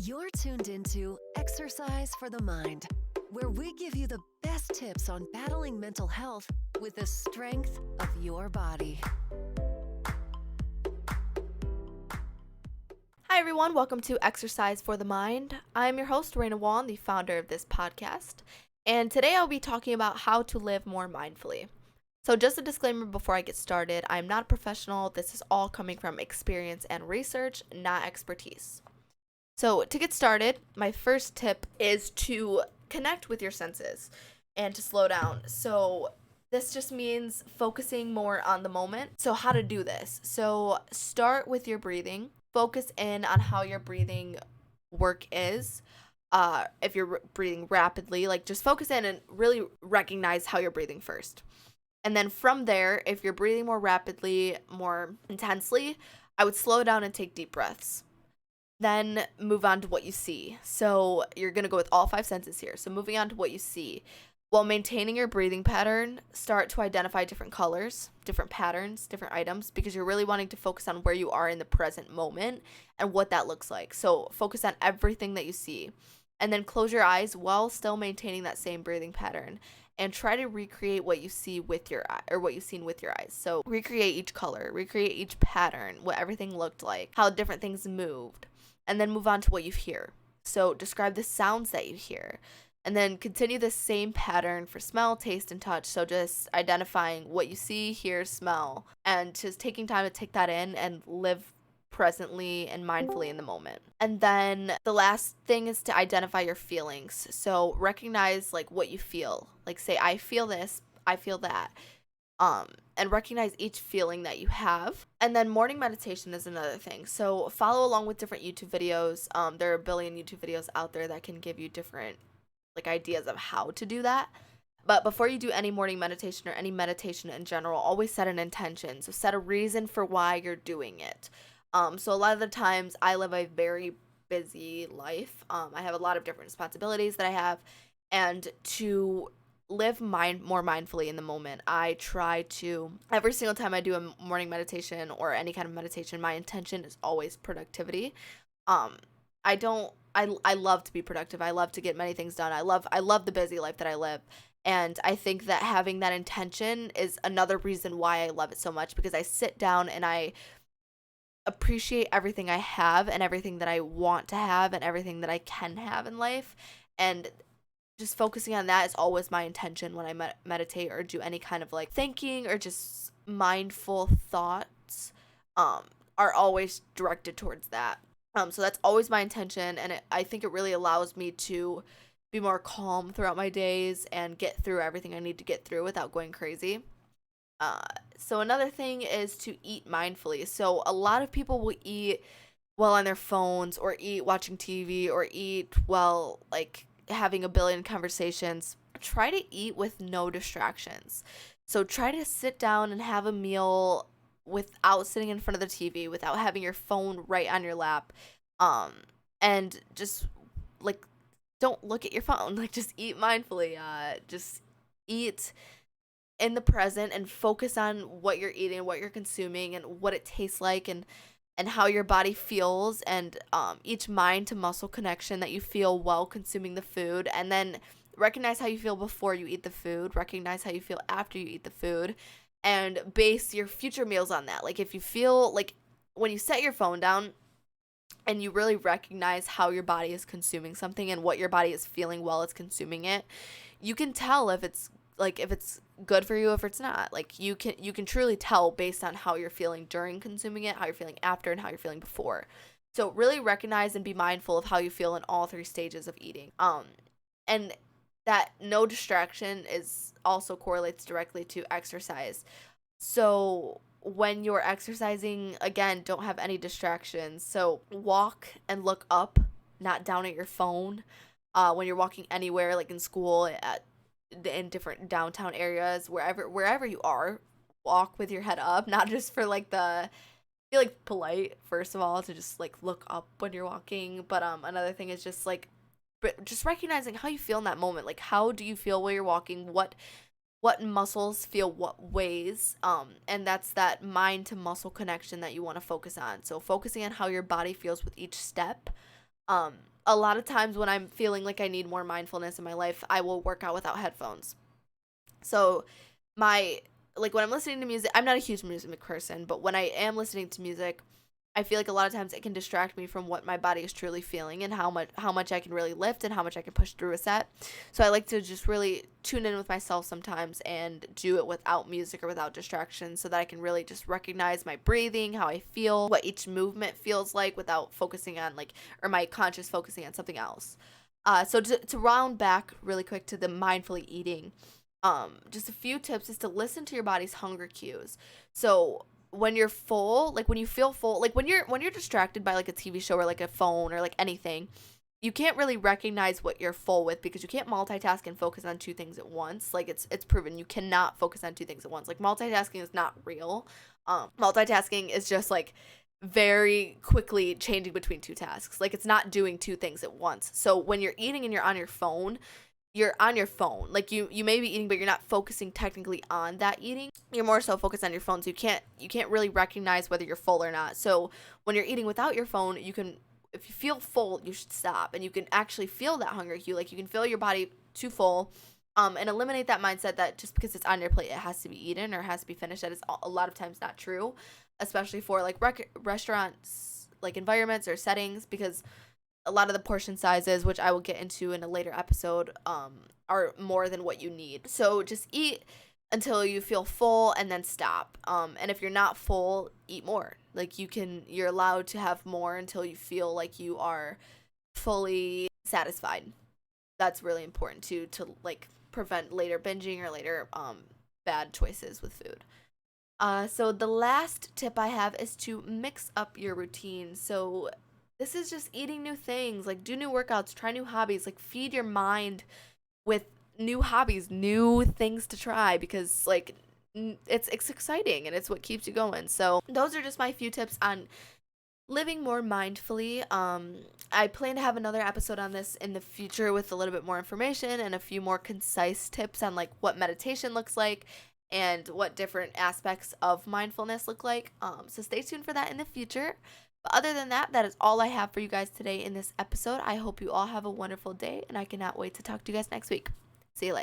You're tuned into Exercise for the Mind, where we give you the best tips on battling mental health with the strength of your body. Hi, everyone. Welcome to Exercise for the Mind. I'm your host, Raina Wall, the founder of this podcast. And today I'll be talking about how to live more mindfully. So, just a disclaimer before I get started, I'm not a professional. This is all coming from experience and research, not expertise. So, to get started, my first tip is to connect with your senses and to slow down. So, this just means focusing more on the moment. So, how to do this? So, start with your breathing. Focus in on how your breathing work is. If you're breathing rapidly, just focus in and really recognize how you're breathing first. And then from there, if you're breathing more rapidly, more intensely, I would slow down and take deep breaths. Then move on to what you see. So you're going to go with all five senses here. So moving on to what you see. While maintaining your breathing pattern, start to identify different colors, different patterns, different items, because you're really wanting to focus on where you are in the present moment and what that looks like. So focus on everything that you see. And then close your eyes while still maintaining that same breathing pattern. And try to recreate what you see with your eye, or what you've seen with your eyes. So recreate each color, recreate each pattern, what everything looked like, how different things moved. And then move on to what you hear. So describe the sounds that you hear. And then continue the same pattern for smell, taste, and touch. So just identifying what you see, hear, smell, and just taking time to take that in and live presently and mindfully in the moment. And then the last thing is to identify your feelings. So recognize what you feel. Say, I feel this, I feel that. And recognize each feeling that you have. And then morning meditation is another thing. So follow along with different YouTube videos. There are a billion YouTube videos out there that can give you different ideas of how to do that. But before you do any morning meditation or any meditation in general, always set an intention. So set a reason for why you're doing it. So a lot of the times I live a very busy life. I have a lot of different responsibilities that I have. And to live more mindfully in the moment, I try to, every single time I do a morning meditation or any kind of meditation, my intention is always productivity. I love to be productive. I love to get many things done. I love the busy life that I live. And I think that having that intention is another reason why I love it so much, because I sit down and I appreciate everything I have and everything that I want to have and everything that I can have in life. And just focusing on that is always my intention when I meditate or do any kind of thinking or just mindful thoughts, are always directed towards that. So that's always my intention, and I think it really allows me to be more calm throughout my days and get through everything I need to get through without going crazy. So another thing is to eat mindfully. So a lot of people will eat while on their phones, or eat watching TV, or eat while having a billion conversations. Try to eat with no distractions. So try to sit down and have a meal without sitting in front of the TV, without having your phone right on your lap. And just don't look at your phone. Just eat mindfully. Just eat in the present and focus on what you're eating, what you're consuming, and what it tastes like, and how your body feels, and each mind to muscle connection that you feel while consuming the food. And then recognize how you feel before you eat the food, recognize how you feel after you eat the food, and base your future meals on that. If you feel when you set your phone down and you really recognize how your body is consuming something and what your body is feeling while it's consuming it, you can tell if it's good for you, if it's not. You can truly tell based on how you're feeling during consuming it, how you're feeling after, and how you're feeling before. So really recognize and be mindful of how you feel in all three stages of eating. And that no distraction is also correlates directly to exercise. So when you're exercising, again, don't have any distractions. So walk and look up, not down at your phone. When you're walking anywhere, in school, in different downtown areas, wherever you are, walk with your head up, not just for be polite, first of all, to just look up when you're walking. But another thing is just just recognizing how you feel in that moment. How do you feel while you're walking? What muscles feel what ways, and that's that mind to muscle connection that you want to focus on. So focusing on how your body feels with each step, a lot of times when I'm feeling like I need more mindfulness in my life, I will work out without headphones. So my like when I'm listening to music, I'm not a huge music person, but when I am listening to music, I feel like a lot of times it can distract me from what my body is truly feeling and how much I can really lift and how much I can push through a set. So I like to just really tune in with myself sometimes and do it without music or without distractions so that I can really just recognize my breathing, how I feel, what each movement feels like without focusing on or my conscious focusing on something else. So to round back really quick to the mindfully eating, just a few tips is to listen to your body's hunger cues. So when you're full, like when you feel full, like when you're distracted by like a TV show or like a phone or like anything, you can't really recognize what you're full with because you can't multitask and focus on two things at once. Like it's proven you cannot focus on two things at once. Like multitasking is not real. Multitasking is just like very quickly changing between two tasks. Like it's not doing two things at once. So when you're eating and you're on your phone. Like you may be eating, but you're not focusing technically on that eating. You're more so focused on your phone, so you can't really recognize whether you're full or not. So when you're eating without your phone, you can, if you feel full, you should stop, and you can actually feel that hunger cue. Like you can feel your body too full, and eliminate that mindset that just because it's on your plate, it has to be eaten or has to be finished. That is a lot of times not true, especially for like restaurants, like environments or settings, because a lot of the portion sizes, which I will get into in a later episode, are more than what you need. So just eat until you feel full and then stop. And if you're not full, eat more. Like you're allowed to have more until you feel like you are fully satisfied. That's really important too, to like prevent later binging or later bad choices with food. So the last tip I have is to mix up your routine. So this is just eating new things, like do new workouts, try new hobbies, like feed your mind with new hobbies, new things to try, because like it's exciting and it's what keeps you going. So those are just my few tips on living more mindfully. I plan to have another episode on this in the future with a little bit more information and a few more concise tips on like what meditation looks like and what different aspects of mindfulness look like. So stay tuned for that in the future. But other than that, that is all I have for you guys today in this episode. I hope you all have a wonderful day, and I cannot wait to talk to you guys next week. See you later.